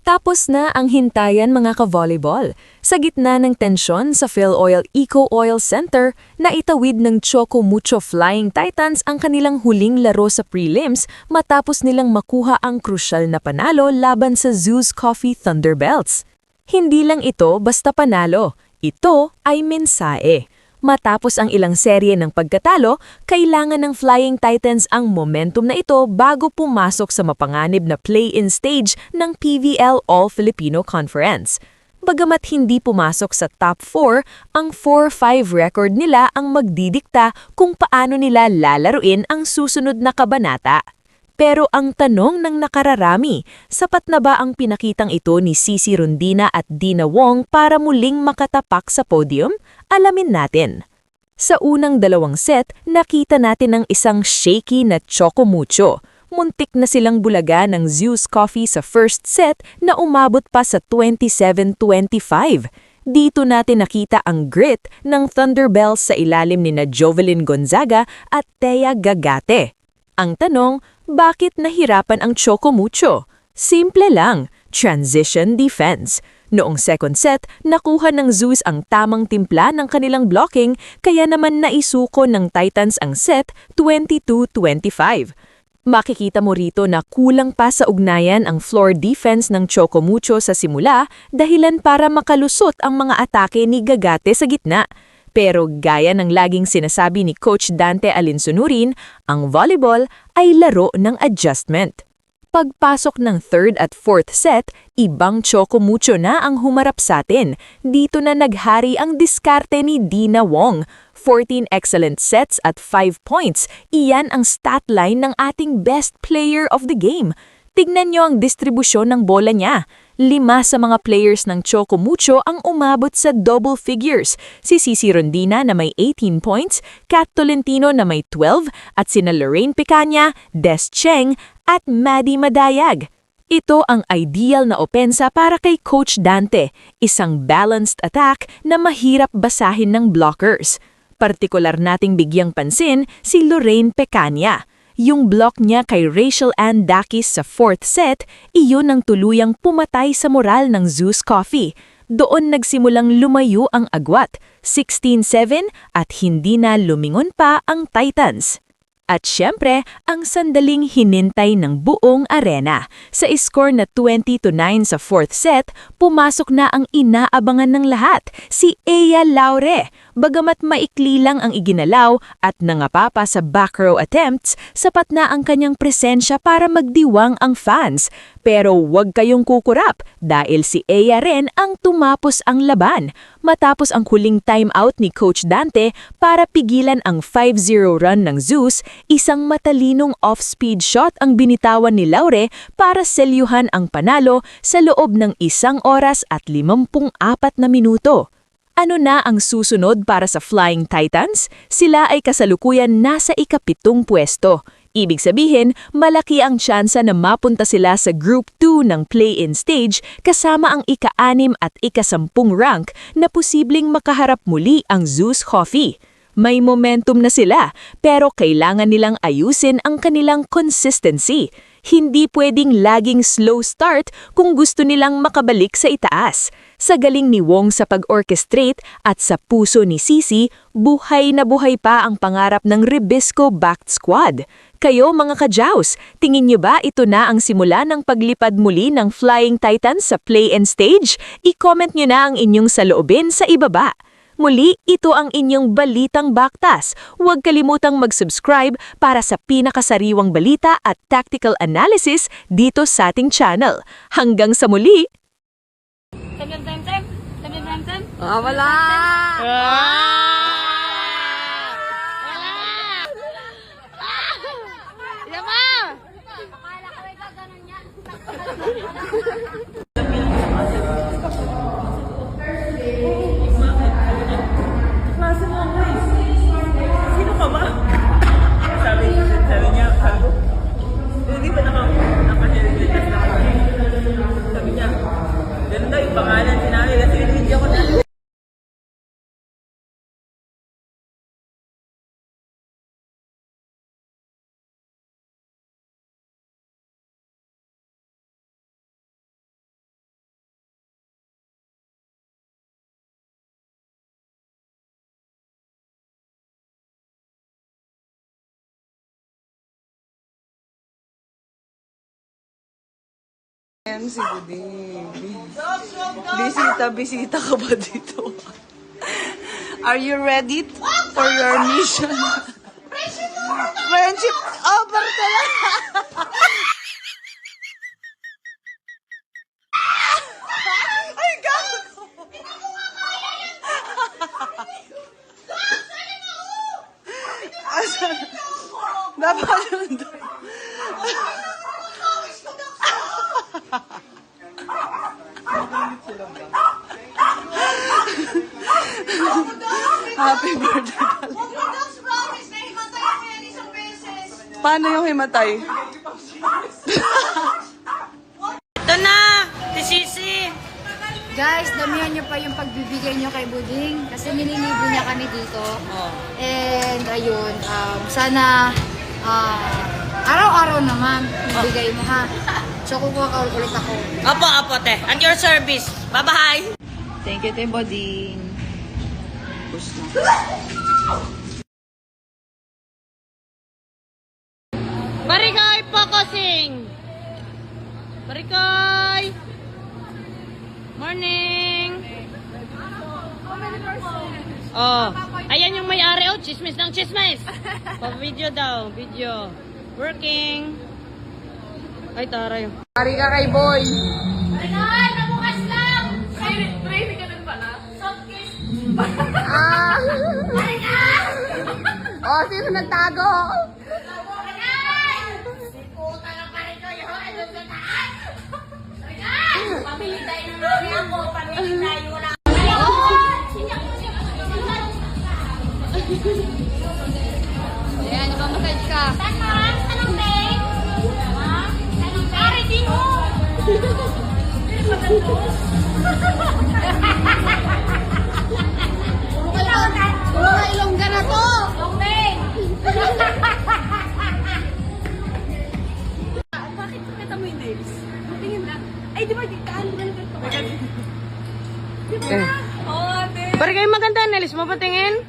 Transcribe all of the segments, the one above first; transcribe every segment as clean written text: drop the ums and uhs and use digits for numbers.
Tapos na ang hintayan mga ka-volleyball. Sa gitna ng tensyon sa PhilOil Eco Oil Center, naitawid ng Choco Mucho Flying Titans ang kanilang huling laro sa prelims matapos nilang makuha ang krusyal na panalo laban sa Zeus Coffee Thunderbelts. Hindi lang ito basta panalo, ito ay mensahe. Matapos ang ilang serye ng pagkatalo, kailangan ng Flying Titans ang momentum na ito bago pumasok sa mapanganib na play-in stage ng PVL All-Filipino Conference. Bagamat hindi pumasok sa top 4, ang 4-5 record nila ang magdidikta kung paano nila lalaruin ang susunod na kabanata. Pero ang tanong ng nakararami, sapat na ba ang pinakitang ito ni Cici Rondina at Dina Wong para muling makatapak sa podium? Alamin natin. Sa unang dalawang set, nakita natin ang isang shaky na Choco Mucho. Muntik na silang bulaga ng Zeus Coffee sa first set na umabot pa sa 27-25. Dito natin nakita ang grit ng Thunderbells sa ilalim ni na Jovelyn Gonzaga at Thea Gagate. Ang tanong, bakit nahirapan ang Choco Mucho? Simple lang, transition defense. Noong second set, nakuha ng Zeus ang tamang timpla ng kanilang blocking kaya naman naisuko ng Titans ang set 22-25. Makikita mo rito na kulang pa sa ugnayan ang floor defense ng Choco Mucho sa simula dahilan para makalusot ang mga atake ni Gagate sa gitna. Pero gaya ng laging sinasabi ni Coach Dante Alinsunurin, ang volleyball ay laro ng adjustment. Pagpasok ng third at fourth set, ibang Choco Mucho na ang humarap sa atin. Dito na naghari ang diskarte ni Dina Wong. 14 excellent sets at 5 points. Iyan ang stat line ng ating best player of the game. Tignan nyo ang distribusyon ng bola niya. 5 sa mga players ng Choco Mucho ang umabot sa double figures. Si Cici Rondina na may 18 points, Kat Tolentino na may 12, at sina Lorraine Picaña, Des Cheng, at Maddie Madayag. Ito ang ideal na opensa para kay Coach Dante, isang balanced attack na mahirap basahin ng blockers. Partikular nating bigyang pansin si Lorraine Picaña. Yung block niya kay Rachel Ann Dakis sa fourth set, iyon ang tuluyang pumatay sa moral ng Zeus Coffee. Doon nagsimulang lumayo ang agwat, 16-7 at hindi na lumingon pa ang Titans. At syempre, ang sandaling hinintay ng buong arena. Sa score na 20-9 sa fourth set, pumasok na ang inaabangan ng lahat, si Ea Laure. Bagamat maikli lang ang iginalaw at nangapapa sa back row attempts, sapat na ang kanyang presensya para magdiwang ang fans. Pero huwag kayong kukurap dahil si Ea rin ang tumapos ang laban. Matapos ang huling timeout ni Coach Dante para pigilan ang 5-0 run ng Zeus, isang matalinong off-speed shot ang binitawan ni Laure para selyuhan ang panalo sa loob ng 1 oras at 54 na minuto. Ano na ang susunod para sa Flying Titans? Sila ay kasalukuyan nasa ika-7 pwesto. Ibig sabihin, malaki ang tsansa na mapunta sila sa Group 2 ng play-in stage kasama ang ika-6 at ika-10 rank na posibleng makaharap muli ang Zeus Coffee. May momentum na sila, pero kailangan nilang ayusin ang kanilang consistency. Hindi pwedeng laging slow start kung gusto nilang makabalik sa itaas. Sa galing ni Wong sa pag-orchestrate at sa puso ni Cici, buhay na buhay pa ang pangarap ng Ribisco-backed squad. Kayo mga ka-Jaws, tingin niyo ba ito na ang simula ng paglipad muli ng Flying Titans sa play-in stage? I-comment niyo na ang inyong saloobin sa ibaba. Muli, ito ang inyong Balitang Baktas. Huwag kalimutang mag-subscribe para sa pinakasariwang balita at tactical analysis dito sa ating channel. Hanggang sa muli! Wala! Sino ka ba? Sabi niya, hindi ba naka-heritage na kami? Sabi niya, ganda yung pangalan, sinabi kasi hindi ako na. Ayan si Buding. Bisita ka ba dito? Are you ready for your mission? Friendship over talaga. Ay, gago! Asan? Dapat yun doon. Happy birthday. Paano yung himatay? Ito na! Tisisi! Guys, damihan niyo pa yung pagbibigay niyo kay Buding kasi nililibre niya kami dito. And ayun, sana araw-araw naman bibigay mo ha. So kukuha ka ulit ako. Apo, te. At your service. Bye-bye! Thank you, Te Boding. Push na. Barikay focusing! Barikay! Morning! Oh, ayan yung may-ari. Oh, chismis ng chismis! Pa-video daw, video. Working. Ay, taray. Pari ka kay Boy. Ay, nabukas lang! Crazy ka nun pala? Soft kiss! Oh, sino nagtago? Pamili tayo ng mami ako, pamili tayo na. Ayan, nagmamassage ka. Tanong, babe? Tanong, babe? Din mo! Mga ilongga na to! Ilongga! Bakit nakita mo yung nails? Tingin na. Ay, di ba? Kaan mo na ito. Di ba na? Oo, ate. Barikay maganda, Nelis mo patingin?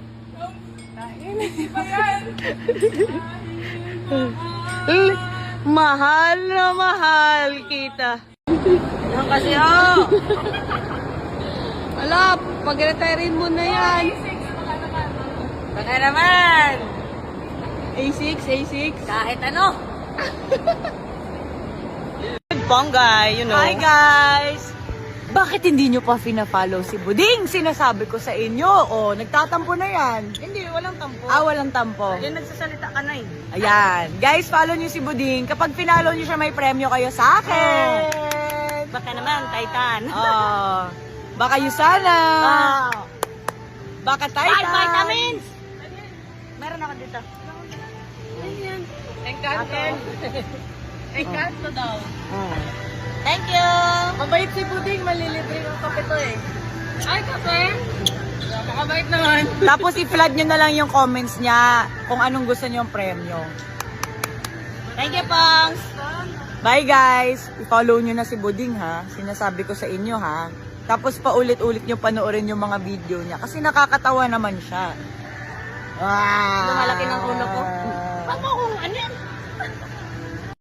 Mahal na mahal kita. Yan kasi oh. Ala, pag-retirein mo na yan. Baka naman. A6. Kahit ano. Bonggay, you know. Hi guys! Bakit hindi nyo pa fina-follow si Buding? Sinasabi ko sa inyo. O, nagtatampo na yan. Hindi, walang tampo. Ah, walang tampo. Yan, nagsasalita ka na eh. Ayan. Guys, follow nyo si Buding. Kapag finalo nyo siya, may premyo kayo sa akin. Baka naman, Titan. Oh, baka Yusana. Ah. Baka Titan. 5 vitamins! Meron ako dito. Ayan. Encanto. Encanto daw. Oh. Thank you! Mabait si Buding, malilibre ng kape to eh. Ay, kape? Makabait naman. Tapos i-flood nyo na lang yung comments niya kung anong gusto nyo yung premyo. Thank you, Pongs! Bye guys! I-follow nyo na si Buding ha. Sinasabi ko sa inyo ha. Tapos paulit-ulit nyo panoorin yung mga video niya. Kasi nakakatawa naman siya. Lumalaki ng ulo ko. Papa, kung ano yan?